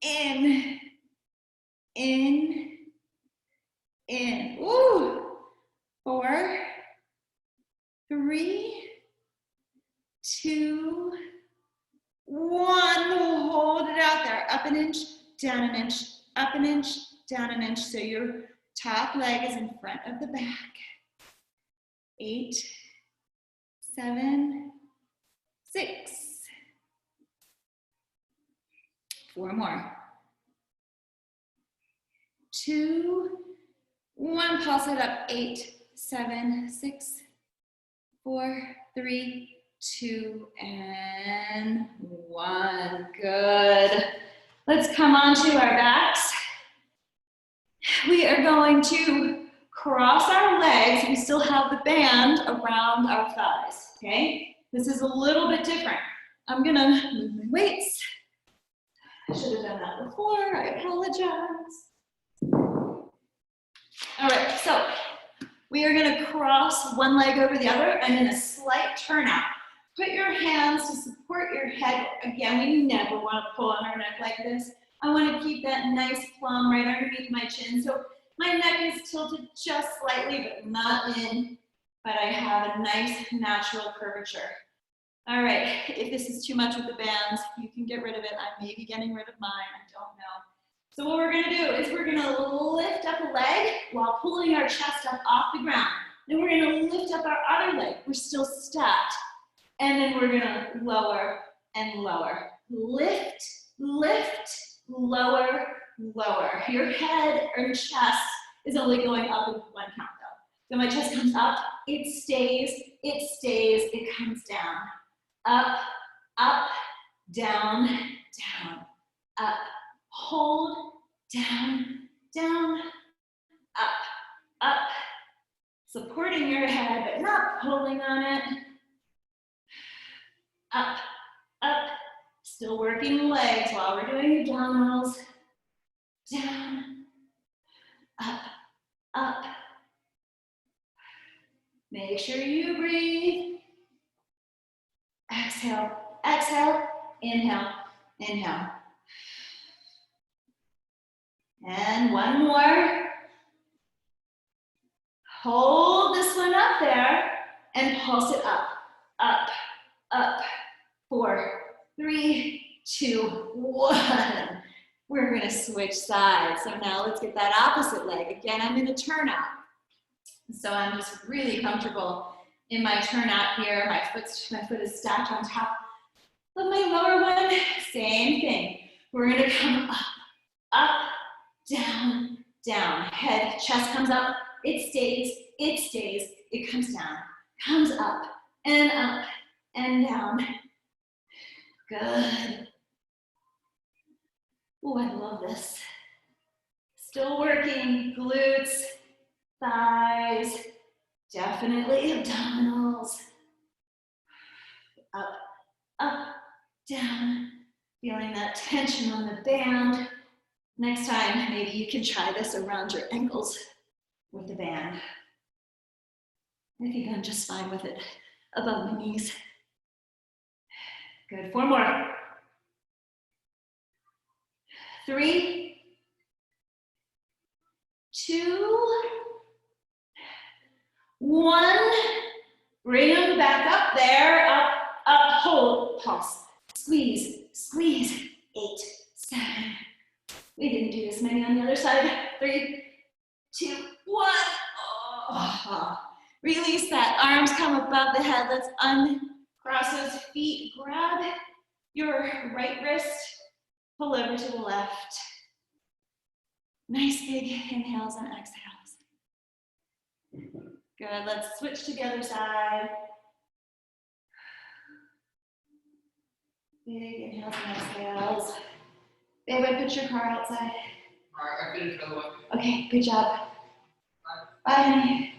In, in, in. Woo! 4, 3, 2, 1. Hold it out there. Up an inch, down an inch, up an inch, down an inch. So your top leg is in front of the back. 8, 7, 6. 4 more. 2, 1. Pulse it up. 8, 7, 6, 4, 3, 2, and 1. Good. Let's come onto our backs. We are going to cross our legs. We still have the band around our thighs, okay? This is a little bit different. I'm gonna move my weights. I should have done that before, I apologize. All right, so we are gonna cross one leg over the other and in a slight turnout. Put your hands to support your head. Again, we never wanna pull on our neck like this. I wanna keep that nice plumb right underneath my chin. So my neck is tilted just slightly, but not in, but I have a nice natural curvature. All right, if this is too much with the bands, you can get rid of it. I may be getting rid of mine, I don't know. So what we're gonna do is we're gonna lift up a leg while pulling our chest up off the ground. Then we're gonna lift up our other leg. We're still stacked. And then we're gonna lower and lower. Lift, lift, lower, lower. Your head or your chest is only going up with 1 count though. So my chest comes up, it stays, it comes down. Up, up, down, down, up, hold, down, down, up, up. Supporting your head, but not pulling on it. Up, up, still working the legs while we're doing abdominals. Down, up, up. Make sure you breathe. Exhale, exhale, inhale, inhale. And 1 more. Hold this one up there and pulse it up, up, up. 4, 3, 2, 1. We're gonna switch sides. So now let's get that opposite leg. Again, I'm in a turnout. So I'm just really comfortable in my turnout here. My foot is stacked on top of my lower one. Same thing. We're gonna come up, up, down, down. Head, chest comes up, it stays, it comes down. comes up and down. Good. Oh, I love this. Still working, glutes, thighs, definitely abdominals. Up, up, down. Feeling that tension on the band. Next time, maybe you can try this around your ankles with the band. I think I'm just fine with it above my knees. Good, 4 more. 3, 2, 1. Bring them back up there, up, hold, pulse. Squeeze, squeeze. 8, 7. We didn't do this many on the other side. 3, 2, 1. Oh. Release that. Arms come above the head. Let's uncross those feet. Grab your right wrist. Pull over to the left. Nice big inhales and exhales. Good. Let's switch to the other side. Big inhales and exhales. Babe, I put your car outside. I finished the way. Okay, good job. Bye, honey.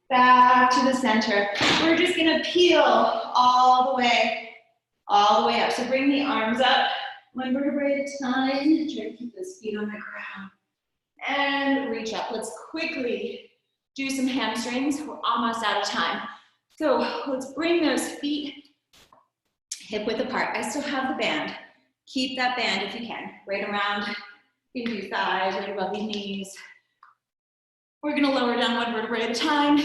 Back to the center. We're just gonna peel all the way up. So bring the arms up, 1 vertebrae at a time. Try to keep those feet on the ground. And reach up. Let's quickly do some hamstrings. We're almost out of time. So let's bring those feet hip width apart. I still have the band. Keep that band if you can. Right around, you can do thighs, right above the knees. We're gonna lower down 1 vertebrae at a time.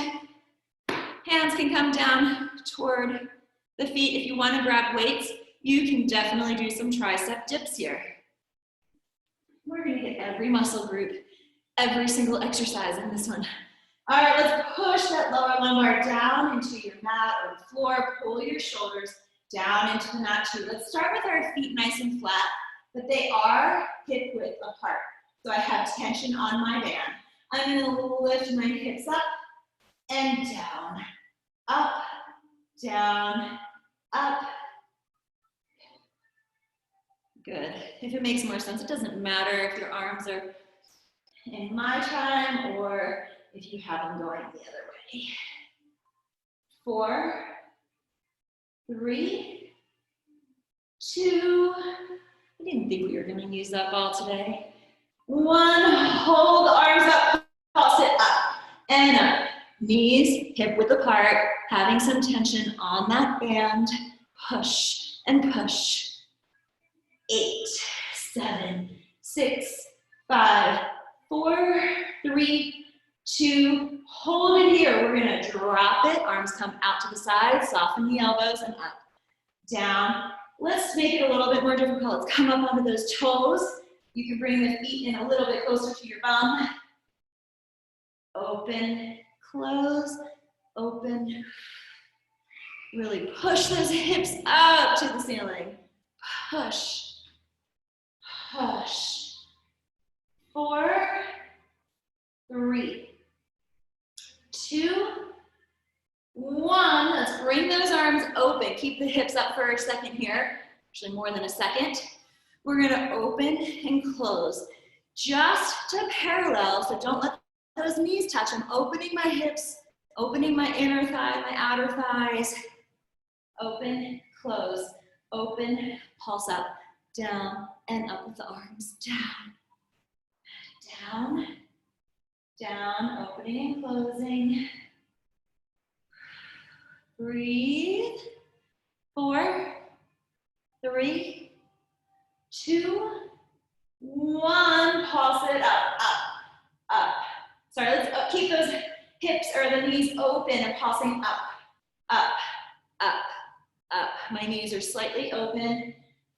Hands can come down toward the feet. If you wanna grab weights, you can definitely do some tricep dips here. We're gonna hit every muscle group, every single exercise in this one. All right, let's push that lower lumbar down into your mat or the floor. Pull your shoulders down into the mat too. Let's start with our feet nice and flat, but they are hip width apart. So I have tension on my band. I'm gonna lift my hips up and down, up, down, up. Good. If it makes more sense, it doesn't matter if your arms are in my time or if you have them going the other way. 4, 3, 2, I didn't think we were gonna use that ball today. 1, hold the arms up, pulse it up and up. Knees hip width apart, having some tension on that band. Push and push. 8, 7, 6, 5, 4, 3, 2, hold it here. We're gonna drop it. Arms come out to the side, soften the elbows and up, down. Let's make it a little bit more difficult. Let's come up onto those toes. You can bring the feet in a little bit closer to your bum. Open, close, open. Really push those hips up to the ceiling. Push, push. 4, 3, 2, 1. Let's bring those arms open. Keep the hips up for a second here. Actually more than a second. We're gonna open and close. Just to parallel, so don't let those knees touch. I'm opening my hips, opening my inner thigh, my outer thighs. Open, close, open, pulse up, down, and up with the arms. Down, down, down, opening and closing. Breathe. 4, 3, 2, 1. Pulse it up, up, up. Sorry, let's keep those hips or the knees open and pulsing up, up, up, up. My knees are slightly open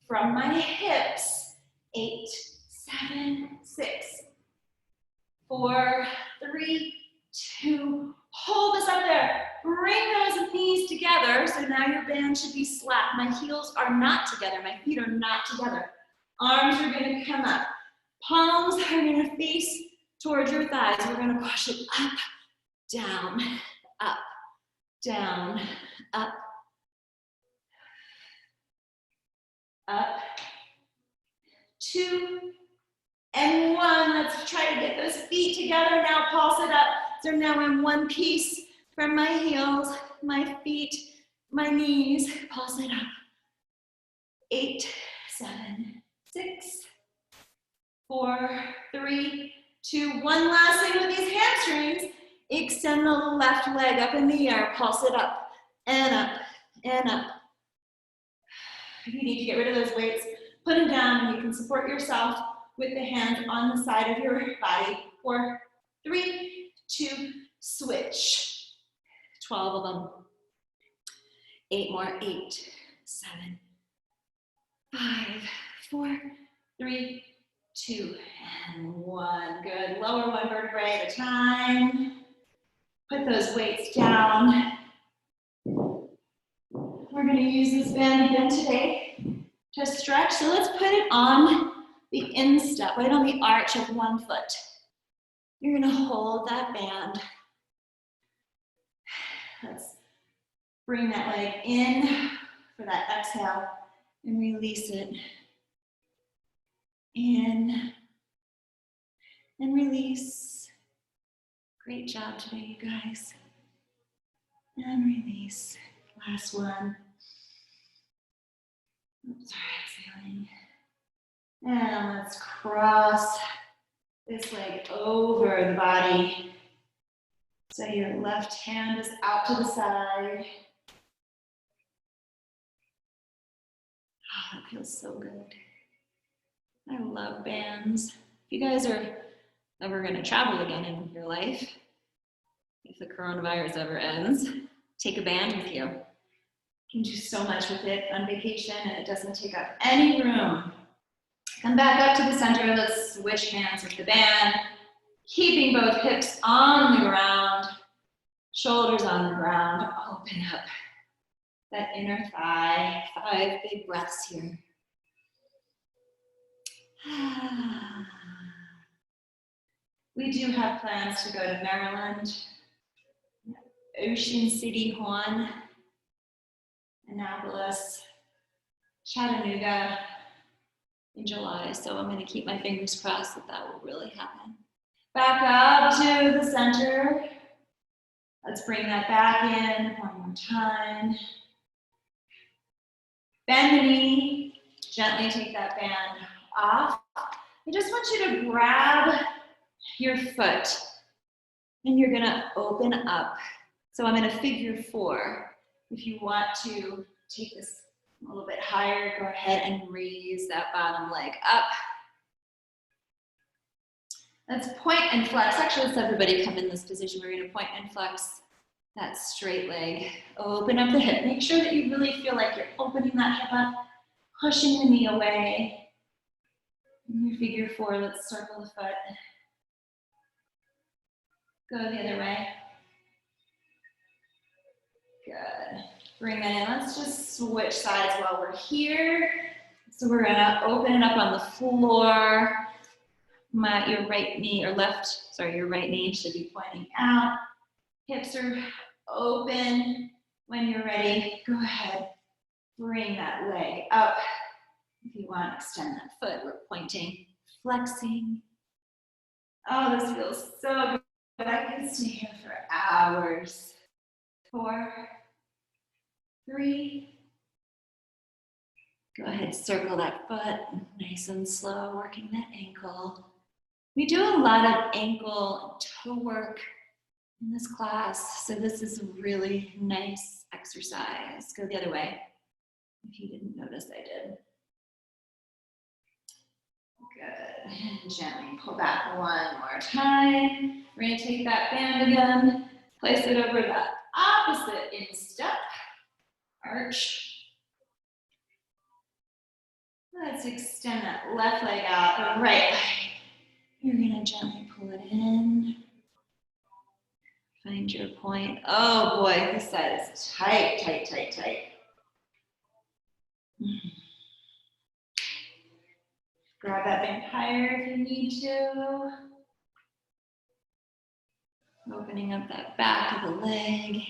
from my hips. 8, 7, 6, 4, 3, 2. Hold this up there. Bring those knees together. So now your band should be slack. My heels are not together. My feet are not together. Arms are going to come up. Palms are going to face towards your thighs. We're going to push it up, down, up, down, up, up, 2, and 1. Let's try to get those feet together now. Pulse it up. So now I'm one piece from my heels, my feet, my knees. Pulse it up. 8, 7, 6, 4, 3, 2, 1. Last thing with these hamstrings. Extend the left leg up in the air. Pulse it up and up and up. If you need to get rid of those weights, put them down and you can support yourself with the hands on the side of your body. 4, 3, 2, switch. 12 of them. 8 more. 8, 7, 5, 4, 3, 2, and 1. Good. Lower one vertebrae at a time. Put those weights down. We're going to use this band again today to stretch. So let's put it on the instep, right on the arch of one foot. You're going to hold that band. Let's bring that leg in for that exhale and release it. In and release. Great job today, you guys. And release. Last one. Oops, sorry, exhaling. And let's cross this leg over the body. So your left hand is out to the side. Oh, that feels so good. I love bands. If you guys are ever going to travel again in your life, if the coronavirus ever ends, take a band with you. You can do so much with it on vacation and it doesn't take up any room. Come back up to the center. Let's switch hands with the band. Keeping both hips on the ground, shoulders on the ground. Open up that inner thigh. 5 big breaths here. We do have plans to go to Maryland, Ocean City, Juan, Annapolis, Chattanooga in July. So I'm going to keep my fingers crossed that that will really happen. Back up to the center. Let's bring that back in one more time. Bend the knee. Gently take that band off. I just want you to grab your foot and you're gonna open up. So I'm in a figure 4. If you want to take this a little bit higher, go ahead and raise that bottom leg up. Let's point and flex. Actually, let's everybody come in this position. We're gonna point and flex that straight leg. Open up the hip. Make sure that you really feel like you're opening that hip up, pushing the knee away. In your figure 4, let's circle the foot. Go the other way. Good. Bring that in. Let's just switch sides while we're here. So we're gonna open it up on the floor. Your right knee, or left, sorry, your right knee should be pointing out. Hips are open. When you're ready, go ahead. Bring that leg up. If you want, extend that foot. We're pointing, flexing. Oh, this feels so good. I could stay here for hours. 4, 3. Go ahead, circle that foot, nice and slow, working that ankle. We do a lot of ankle and toe work in this class, so this is a really nice exercise. Go the other way. If you didn't notice, I did. Good. And gently pull back one more time. We're going to take that band again, place it over the opposite instep, arch. Let's extend that left leg out, the right leg. You're going to gently pull it in. Find your point. Oh boy, this side is tight, tight, tight, tight. Grab that band higher if you need to. Opening up that back of the leg.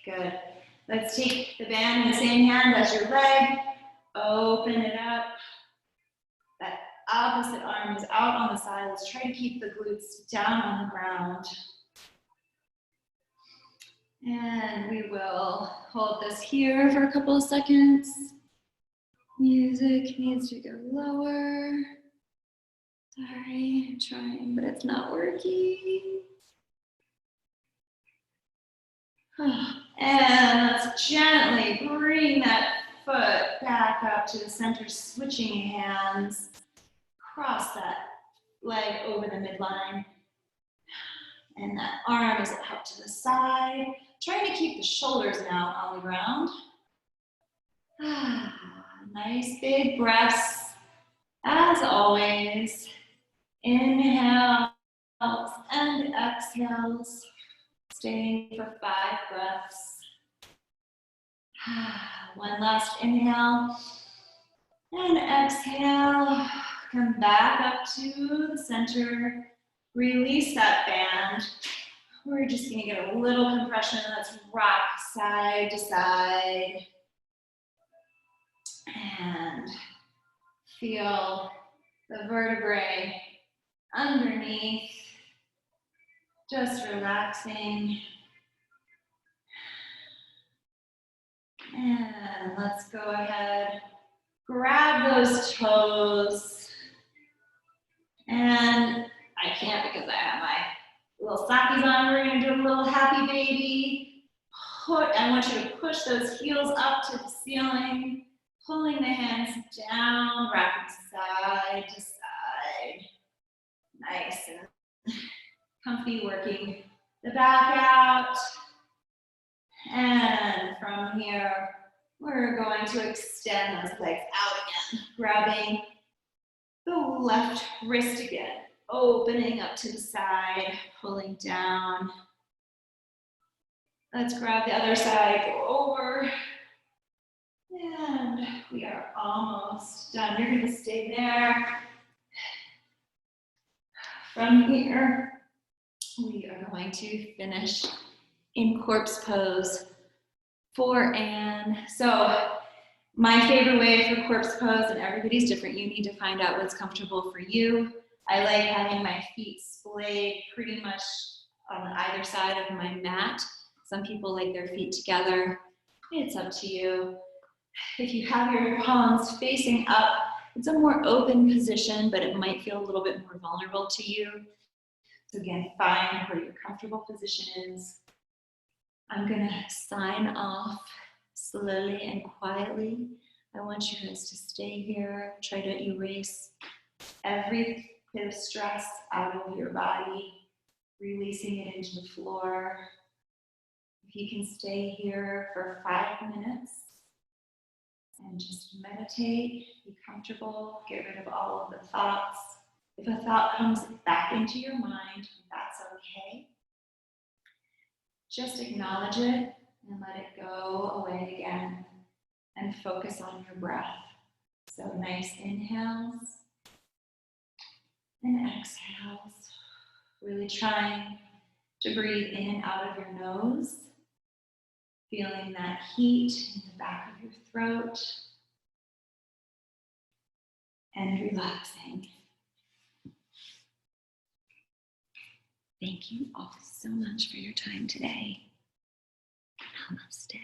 Good. Let's take the band in the same hand as your leg. Open it up. That opposite arm is out on the side. Let's try to keep the glutes down on the ground. And we will hold this here for a couple of seconds. Music needs to go lower. Sorry, I'm trying, but it's not working. And let's gently bring that foot back up to the center, switching hands. Cross that leg over the midline. And that arm is out to the side. Trying to keep the shoulders now on the ground. Nice big breaths. As always, inhales and exhales. Staying for 5 breaths. One last inhale and exhale. Come back up to the center. Release that band. We're just going to get a little compression. Let's rock side to side. And feel the vertebrae underneath. Just relaxing. And let's go ahead. Grab those toes. And I can't because I have my little sockies on. We're going to do a little happy baby. I want you to push those heels up to the ceiling. Pulling the hands down, rocking side to side. Nice and comfy, working the back out. And from here, we're going to extend those legs out again, grabbing the left wrist again, opening up to the side, pulling down. Let's grab the other side, go over. And we are almost done. You're going to stay there. From here, we are going to finish in corpse pose for Anne. So my favorite way for corpse pose, and everybody's different, you need to find out what's comfortable for you. I like having my feet splayed pretty much on either side of my mat. Some people like their feet together. It's up to you. If you have your palms facing up, it's a more open position, but it might feel a little bit more vulnerable to you. So again, find where your comfortable position is. I'm gonna sign off slowly and quietly. I want you guys to stay here. Try to erase every bit of stress out of your body, releasing it into the floor. If you can stay here for 5 minutes and just meditate, be comfortable, get rid of all of the thoughts. If a thought comes back into your mind, that's okay. Just acknowledge it and let it go away again and focus on your breath. So nice inhales and exhales. Really trying to breathe in and out of your nose, feeling that heat in the back of your throat, and relaxing. Thank you all so much for your time today. Namaste.